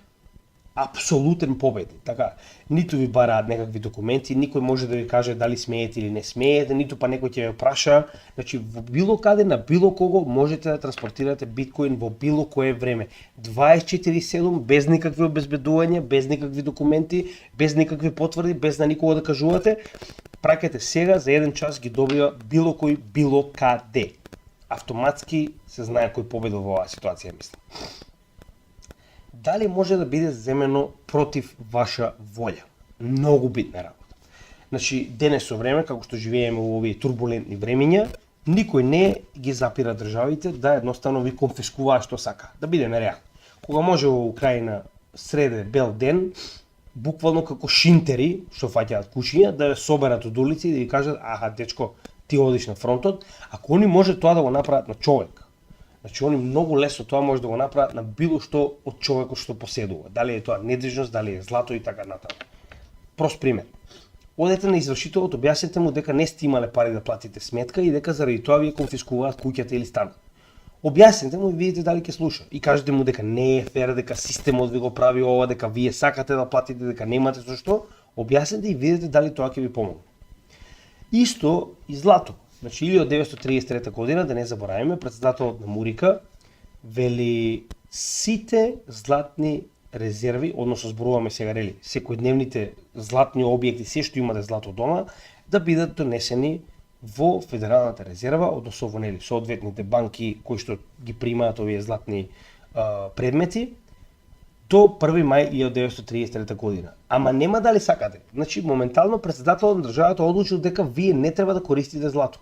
апсолутен победник, така. Ниту ви бараат некакви документи, никој може да ви каже дали смеете или не смеете, ниту па некој ќе ве праша. Значи во било каде на било кого можете да транспортирате биткоин во било кое време. 24/7 без никакви обезбедувања, без никакви документи, без никакви потврди, без на никого да кажувате. Праќате сега за 1 час ги добива било кој било каде. Автоматски се знае кој победил во оваа ситуација, мислам. Дали може да биде земено против ваша волја? Многу битна работа. Значи, денес со време, како што живееме во овие турбулентни времиња, никој не ги запира државите да едноставно ви конфискуваат што сака. Да бидеме реални. Кога може во Украина среде бел ден, буквално како шинтери што фаќаат кучиња, да ве соберат од улици и да ви кажат: аха, дечко, ти одиш на фронтот. Ако они може тоа да го направат на човек, значи они многу лесно тоа може да го направат на било што од човекот што поседува. Дали е тоа недвижност, дали е злато и така натаму. Прост пример. Одете на извршителот, објасните му дека не сте имале пари да платите сметка и дека заради тоа ви конфискуваат куќата или станот. Објасните му и видите дали ќе слуша. И кажете му дека не е фер, дека системот ви го прави ова, дека вие сакате да платите, дека немате со што. Објасните и видите дали тоа ќе ви помогне. Исто и злато. Значи, 1933 година, да не забораваме, председателот на Мурика вели сите златни резерви, односно зборуваме сега рели, секојдневните златни објекти, се што имате злато дома, да бидат донесени во Федералната резерва, односно во нели соодветните банки кои што ги примаат овие златни предмети до 1 мај 1933 година. Ама нема дали сакате. Значи, моментално председателот на државата одлучил дека вие не треба да користите злато.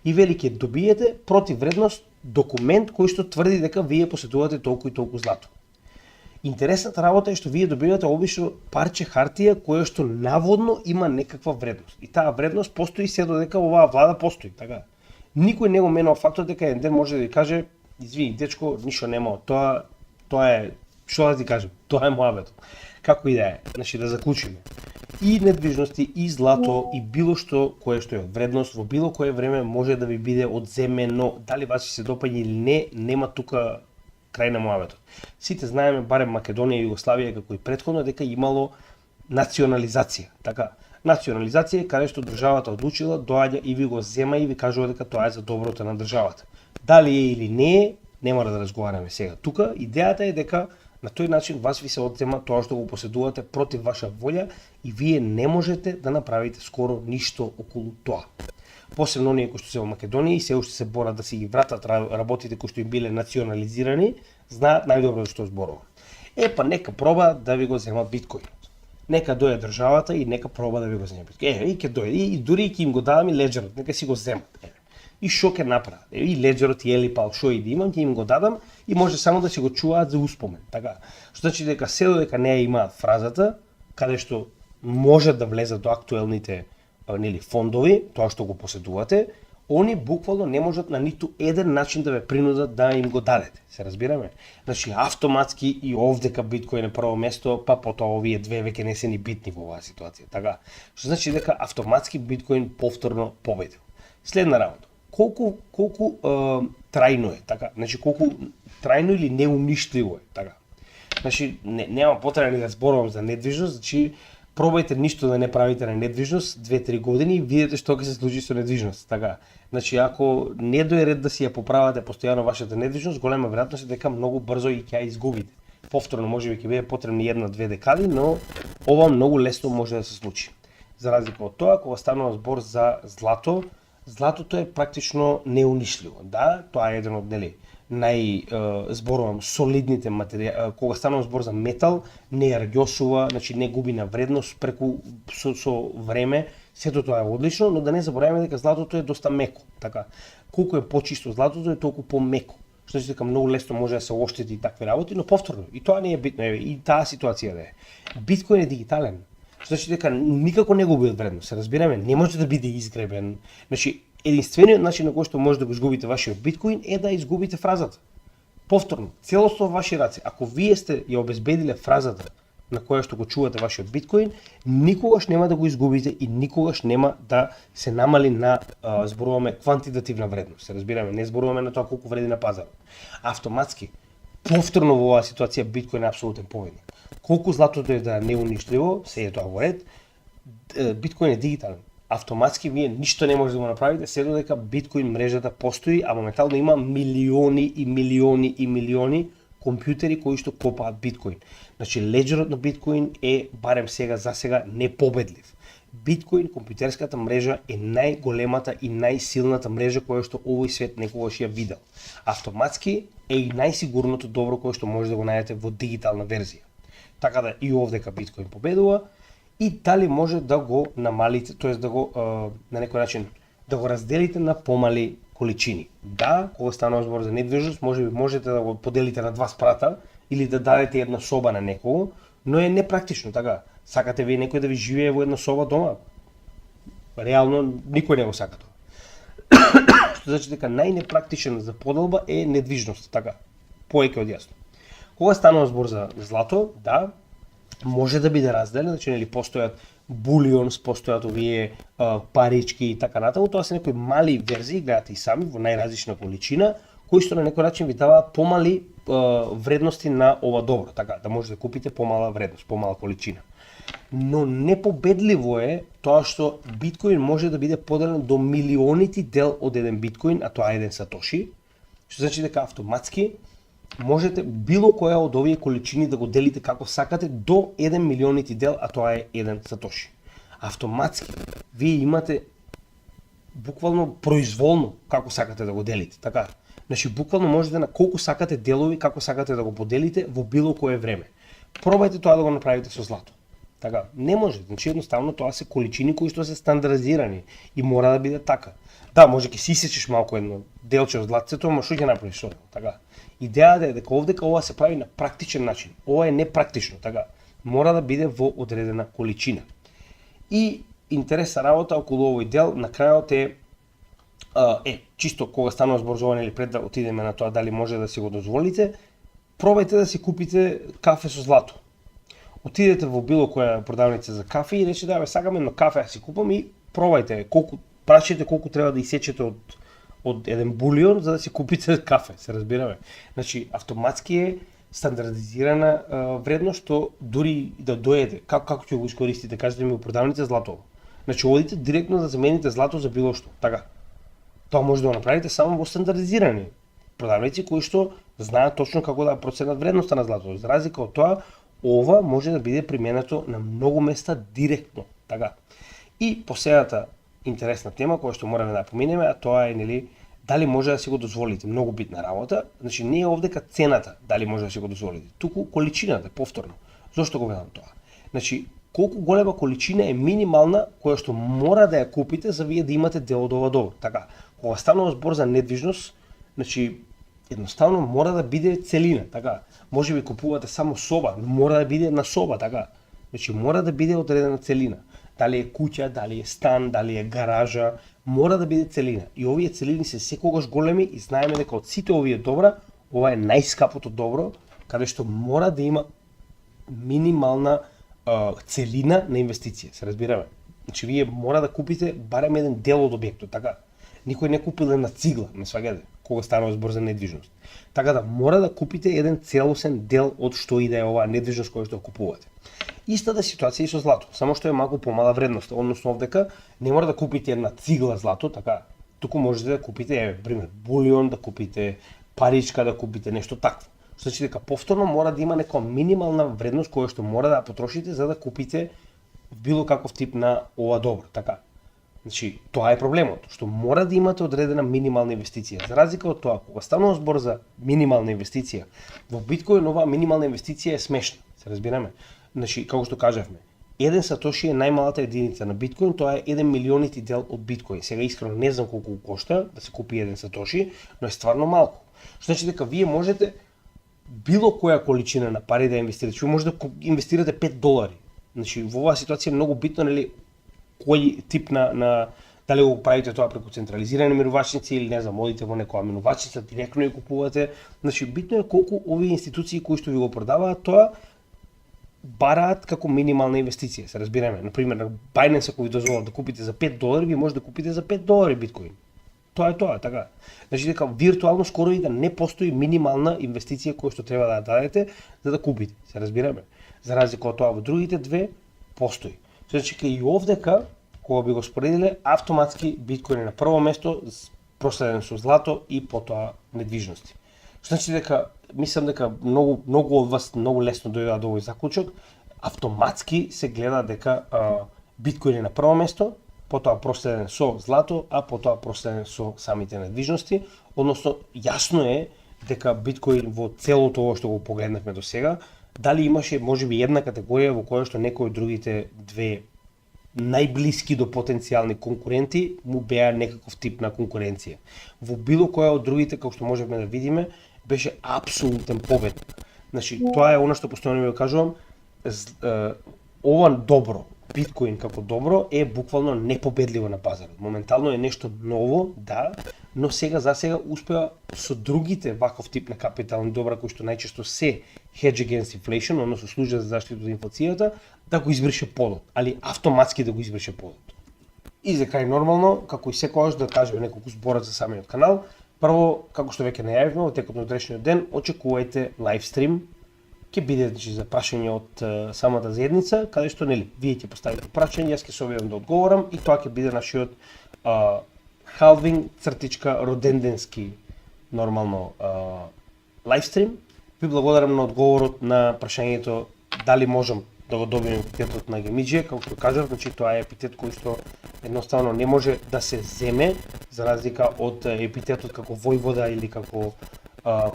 И вели ќе добиете противвредност документ кој што тврди дека вие поседувате толку и толку злато. Интересната работа е што вие добивате обично парче хартија кое што наводно има некаква вредност. И таа вредност постои се додека оваа влада постои, така. Никој не го менува фактот дека еден ден може да ви каже: "Извини, дечко, ништо нема, тоа е, што да ти кажам, тоа е моабето." Како и да е, значи да заклучиме. И недвижности, и злато, и било што кое што е од вредност во било кое време може да ви биде одземено, дали вас се допаѓа или не, нема тука крај на моабето. Сите знаеме, барем Македонија и Југославија како и претходно, дека имало национализација. Така, национализација каде што државата одлучила, доаѓа и ви го зема и ви кажува дека тоа е за доброто на државата. Дали е или не е, не мора да разговараме сега. Тука идејата е дека на тој начин вас ви се одзема тоа што го поседувате против ваша волја и вие не можете да направите скоро ништо околу тоа. Посебно оние кои што се во Македонија и се уште се борат да си ги вратат работите кои што им биле национализирани, знаат најдобро што зборувам. Па нека проба да ви го земат биткоинот. Нека дојде државата и нека проба да ви го земе биткоинот. И ќе дојде и дури ќе им го дадам и леџерот, нека си го земат. И што ќе направат? И леџерот и елипал шо и да имам, ќе им го дадам и може само да си го чуваат за успомен. Така, што значи дека се додека не ја имаат фразата, каде што може да влезат до актуелните фондови, тоа што го поседувате, они буквално не можат на ниту еден начин да ве принудат да им го дадете. Се разбираме? Значи автоматски и овдека биткоин е прво место, па потоа овие две веќе не се ни битни во оваа ситуација. Така, што значи дека автоматски биткоин повторно победил. Следна работа. Колку трајно е, така? Значи колку трајно или неуништливо е, така? Значи нема потреба ни да зборувам за недвижност, значи пробајте ништо да не правите на недвижност 2-3 години и видите што ќе се случи со недвижност, така. Значи ако не дојде ред да си ја поправате постојано вашата недвижност, голема веројатност е дека многу брзо и ќе ја изгубите. Повторно можеби ќе биде потребни 1-2 декади, но ова многу лесно може да се случи. За разлика од тоа, кога станува збор за злато, златото е практично неунишливо. Да, тоа е еден од зборувам солидните материјали. Кога станува збор за метал, не ја раѓосува, значи не губи на вредност со време. Сето тоа е одлично, но да не забораваме дека златото е доста меко. Така, колку е почисто златото е толку помеко. Што значи дека многу лесно може да се оштети и такви работи, но повторно и тоа не е битно, и таа ситуација да е. Биткоин е дигитален. Што значи дека никако не губи од вредност. Се разбираме, не може да биде изгребен. Значи единствениот начин на кој што може да го изгубите вашиот биткоин е да изгубите фразата. Повторно, целосно во ваши раце. Ако вие сте ја обезбедиле фразата на која што го чувате вашиот биткоин, никогаш нема да го изгубите и никогаш нема да се намали на зборуваме квантитативна вредност. Се разбираме, не зборуваме на тоа колку вреди на пазарот. Автоматски, повторно во оваа ситуација биткоин е апсолутен победник. Колку златото е да не уништливо, се е тоа во ред, биткоин е дигитален. Автоматски вие ништо не може да го направите, се додека биткоин мрежата постои, а моментално има милиони и милиони и милиони компјутери кои што копаат биткоин. Значи леџерот на биткоин е барем сега за сега непобедлив. Биткоин, компјутерската мрежа е најголемата и најсилната мрежа која што овој свет некогаш ја видел. Автоматски е и најсигурното добро кое што може да го најдете во дигитална верзија. Така да и овдека биткоин победува. И дали може да го намалите, тоест да го на некој начин да го разделите на помали количини. Да, кога станува збор за недвижност, можете да го поделите на 2 спрата или да дадете една соба на некого, но е непрактично, така. Сакате вие некој да ви живее во една соба дома? Реално никој не го сака тоа. Што значи дека најнепрактичен за поделба е недвижност, така. Поеќе од јасно. Кога станува збор за злато, да, може да биде разделен, значи нели постојат булионс, постојат овие парички и така натаму, тоа се некои мали верзии, гледате и сами во најразлична количина, кои што на некој начин ви даваат помали вредности на ова добро, така да можете да купите помала вредност, помала количина. Но непобедливо е тоа што биткоин може да биде поделен до милионити дел од еден биткоин, а тоа е еден сатоши, што значи дека автоматски можете било која од овие количини да го делите како сакате до 1 милионити дел, а тоа е еден сатоши. Автоматски вие имате буквално произволно како сакате да го делите, така. Значи буквално можете на колку сакате делови, како сакате да го поделите во било кое време. Пробајте тоа да го направите со злато. Така, не може. Значи едноставно тоа се количини кои што се стандардизирани и мора да биде така. Да, може ќе си исечеш малку едно делче од златцето, ама што ќе направиш со тоа? Така. Идејата е дека овдека ова се прави на практичен начин. Ова е непрактично, така. Мора да биде во одредена количина. И интересна работа околу овој дел на крајот чисто кога станува збор за ова или пред да отидеме на тоа дали може да си го дозволите, пробајте да си купите кафе со злато. Отидете во било која продавница за кафе и речете да сакам едно кафе да си купам и пробајте прашајте колку треба да исечете од еден булион за да си купите кафе, се разбираме. Значи автоматски е стандардизирана вредност што дури да дојде, како ќе го искористите, кажете ми во продавница злато. Значи одите директно да замените злато за било што, така. Тоа може да го направите само во стандардизирани продавници кои што знаат точно како да проценат вредноста на злато. За разлика од тоа, ова може да биде применето на многу места директно, така. И последната интересна тема која што мораме да поминеме, а тоа е нели дали може да си го дозволите. Многу битна работа. Значи не е овдека цената дали може да си го дозволите, туку количината, повторно. Зошто го велам тоа? Значи колку голема количина е минимална која што мора да ја купите за вие да имате дел од ова добро. Така, кога станува збор за недвижност, значи едноставно мора да биде целина, така. Може би купувате само соба, но мора да биде на соба, така. Значи мора да биде одредена целина. Дали е куќа, дали е стан, дали е гаража, мора да биде целина. И овие целини се секогаш големи и знаеме дека од сите овие добра, ова е најскапото добро, каде што мора да има минимална целина на инвестиција, се разбираме. Значи вие мора да купите барем еден дел од објектот, така. Никој не купил една цигла, ме сваѓате, кога станува збор за недвижност. Така да мора да купите еден целосен дел од што и да е оваа недвижност која што купувате. Истата ситуација и со злато, само што е малку помала вредност, односно овдека не мора да купите една цигла злато, така, туку можете да купите, пример, булион, да купите паричка, да купите нешто такво. Што значи дека повторно мора да има некоја минимална вредност која што мора да потрошите за да купите било каков тип на ова добро, така. Значи, тоа е проблемот, што мора да имате одредена минимална инвестиција. За разлика од тоа, кога станува збор за минимална инвестиција, во биткоин оваа минимална инвестиција е смешна, се разбираме. Значи, како што кажавме, еден сатоши е најмалата единица на биткоин, тоа е 1 милионити дел од биткоин. Сега искрено не знам колку кошта да се купи еден сатоши, но е стварно малку. Што значи дека вие можете било која количина на пари да инвестирате. Што може да инвестирате $5. Значи, во оваа ситуација е многу битно, нели, кој тип на дали го правите тоа преку централизирани минувачници или не знам, одите во некоја минувачница, директно ја купувате. Значи, битно е колку овие институции кои што ви го продаваат тоа бараат како минимална инвестиција, се разбираме. Например, на Binance ако ви дозволат да купите за $5, ви може да купите за $5 биткоин. Тоа е тоа, така. Значи дека виртуално скоро и да не постои минимална инвестиција која што треба да ја дадете за да купите, се разбираме. За разлика од тоа во другите две постои. Значи дека и овдека кога би го споредиле автоматски биткоин е на прво место, проследен со злато и потоа недвижности. Што значи дека мислам дека многу од вас многу лесно дојдоа до овој заклучок, автоматски се гледа дека биткоин е на прво место, потоа проследен со злато, а потоа проследен со самите недвижности, односно јасно е дека биткоин во целото ова што го погледнавме до сега, дали имаше можеби една категорија во која што некои од другите две најблиски до потенцијални конкуренти му беа некаков тип на конкуренција. Во било која од другите, како што можеме да видиме, беше апсолутен победник. Значи, тоа е она што постојано ви кажувам, ова добро, биткоин како добро е буквално непобедливо на пазарот. Моментално е нешто ново, да, но сега за сега успеа со другите ваков тип на капитални добра кои што најчесто се hedge against inflation, односно служат за заштита од инфлацијата, да го избрише подот, али автоматски да го избрише подот. И за крај нормално, како и секогаш да кажеме неколку збора за самиот канал, прво, како што веќе најавивме во текот на утрешниот ден, очекувајте лайвстрим, ќе биде за прашање од самата заедница, каде што нели вие ќе поставите прашање, јас ќе се објавам да одговорам и тоа ќе биде нашиот халвинг роденденски нормално лайвстрим. Ви благодарам на одговорот на прашањето дали можам да го добием епитетот на Гемиџија, како што кажав, значи тоа е епитет кој што едноставно не може да се земе, за разлика од епитетот како војвода или како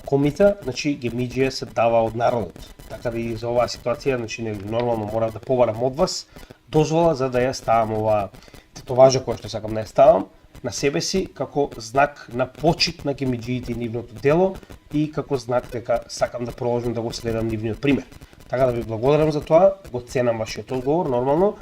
комита, значи Гемиџија се дава од народот. Така да и за оваа ситуација, значи нормално мора да побарам од вас дозвола за да ја ставам оваа тетоважа која што сакам да ја ставам на себе си како знак на почит на гемиџиите и нивното дело и како знак дека сакам да продолжам да го следам нивниот пример. Така да ви благодарам за тоа, го ценам вашиот одговор нормално.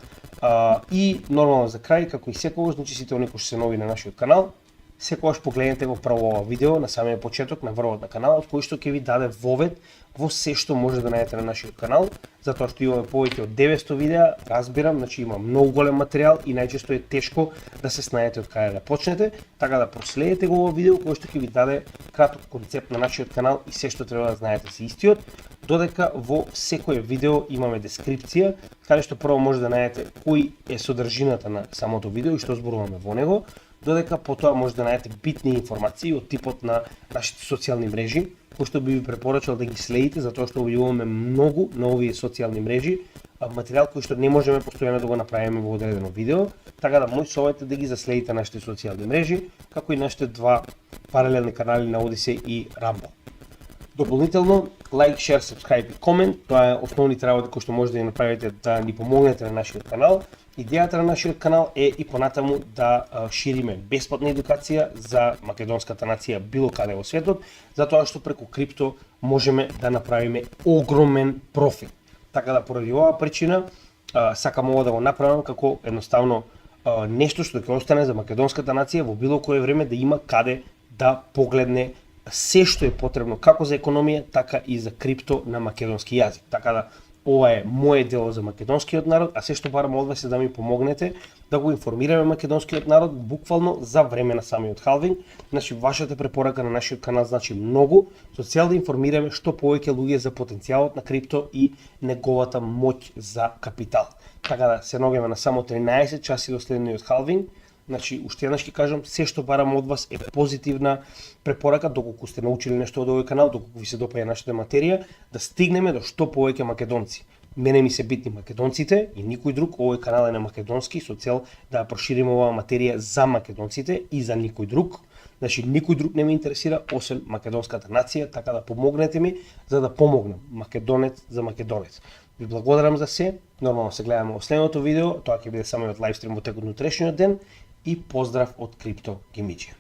И нормално за крај, како и секогаш, значи сите оние кои се нови на нашиот канал, секогаш погледнете го прво ова видео на самиот почеток на врвот на каналот, кој што ќе ви даде вовед во се што може да најдете на нашиот канал, затоа што имаме повеќе од 900 видеа, разбирам, значи има многу голем материјал и најчесто е тешко да се снајдете од каде да почнете, така да проследете го ова видео кој што ќе ви даде краток концепт на нашиот канал и се што треба да знаете се истиот, додека во секое видео имаме дескрипција, каде што прво може да најдете кој е содржината на самото видео и што зборуваме во него, додека потоа може да најдете битни информации од типот на нашите социјални мрежи, кои што би ви препорачал да ги следите, затоа што објавуваме многу на овие социјални мрежи, материјал кој што не можеме постојано да го направиме во одредено видео, така да мој совет е да ги заследите нашите социјални мрежи, како и нашите два паралелни канали на Одисеј и Рамбо. Дополнително, лайк, шер, сабскрайб и комент, тоа е основните работи кои што може да ја направите да ни помогнете на нашиот канал. Идејата на нашиот канал е и понатаму да шириме бесплатна едукација за македонската нација било каде во светот, затоа што преку крипто можеме да направиме огромен профит. Така да поради оваа причина сакам ова да го направам како едноставно нешто што ќе остане за македонската нација во било кое време да има каде да погледне се што е потребно како за економија, така и за крипто на македонски јазик. Така да ова е моје дело за македонскиот народ, а се што барам од вас е да ми помогнете да го информираме македонскиот народ буквално за време на самиот халвинг. Значи вашата препорака на нашиот канал значи многу, со цел да информираме што повеќе луѓе за потенцијалот на крипто и неговата моќ за капитал. Така да се наоѓаме на само 13 часи до следниот халвинг. Значи, уште еднаш ќе кажам, се што барам од вас е позитивна препорака, доколку сте научили нешто од овој канал, доколку ви се допаѓа нашата материја, да стигнеме до што повеќе македонци. Мене ми се битни македонците и никој друг, овој канал е на македонски со цел да прошириме оваа материја за македонците и за никој друг. Значи, никој друг не ме интересира освен македонската нација, така да помогнете ми за да помогнам македонец за македонец. Ви благодарам за се. Нормално се гледаме во следното видео, тоа ќе биде самиот лајвстрим во текот на утрешниот ден и поздрав од Крипто Гемиџија.